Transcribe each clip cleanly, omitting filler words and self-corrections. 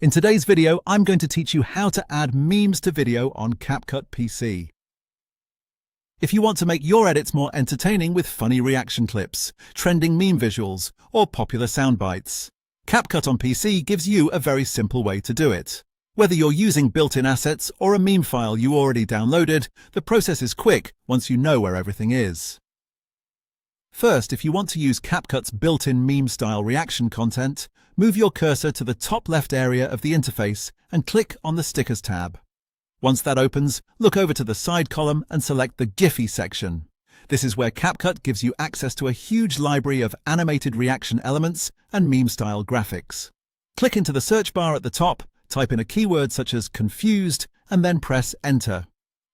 In today's video, I'm going to teach you how to add memes to video on CapCut PC. If you want to make your edits more entertaining with funny reaction clips, trending meme visuals, or popular sound bites, CapCut on PC gives you a very simple way to do it. Whether you're using built-in assets or a meme file you already downloaded, the process is quick once you know where everything is. First, if you want to use CapCut's built-in meme-style reaction content, move your cursor to the top left area of the interface and click on the Stickers tab. Once that opens, look over to the side column and select the Giphy section. This is where CapCut gives you access to a huge library of animated reaction elements and meme-style graphics. Click into the search bar at the top, type in a keyword such as confused, and then press Enter.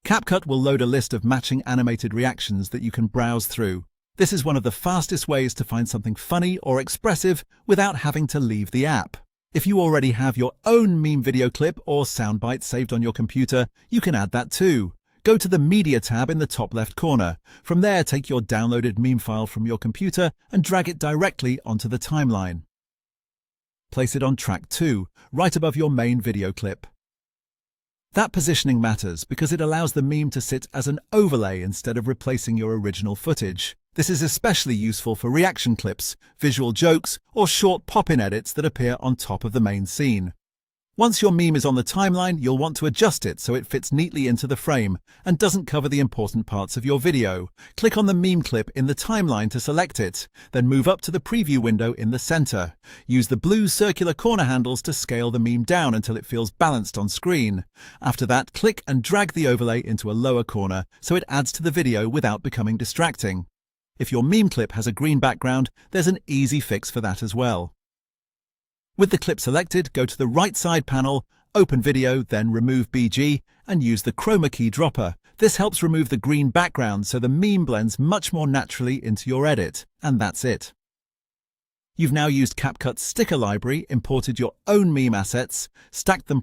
CapCut will load a list of matching animated reactions that you can browse through. This is one of the fastest ways to find something funny or expressive without having to leave the app. If you already have your own meme video clip or soundbite saved on your computer, you can add that too. Go to the Media tab in the top left corner. From there, take your downloaded meme file from your computer and drag it directly onto the timeline. Place it on track 2, right above your main video clip. That positioning matters because it allows the meme to sit as an overlay instead of replacing your original footage. This is especially useful for reaction clips, visual jokes, or short pop-in edits that appear on top of the main scene. Once your meme is on the timeline, you'll want to adjust it so it fits neatly into the frame and doesn't cover the important parts of your video. Click on the meme clip in the timeline to select it, then move up to the preview window in the center. Use the blue circular corner handles to scale the meme down until it feels balanced on screen. After that, click and drag the overlay into a lower corner so it adds to the video without becoming distracting. If your meme clip has a green background, there's an easy fix for that as well. With the clip selected, go to the right side panel, open Video, then remove BG, and use the Chroma key dropper. This helps remove the green background so the meme blends much more naturally into your edit. And that's it. You've now used CapCut's sticker library, imported your own meme assets, stacked them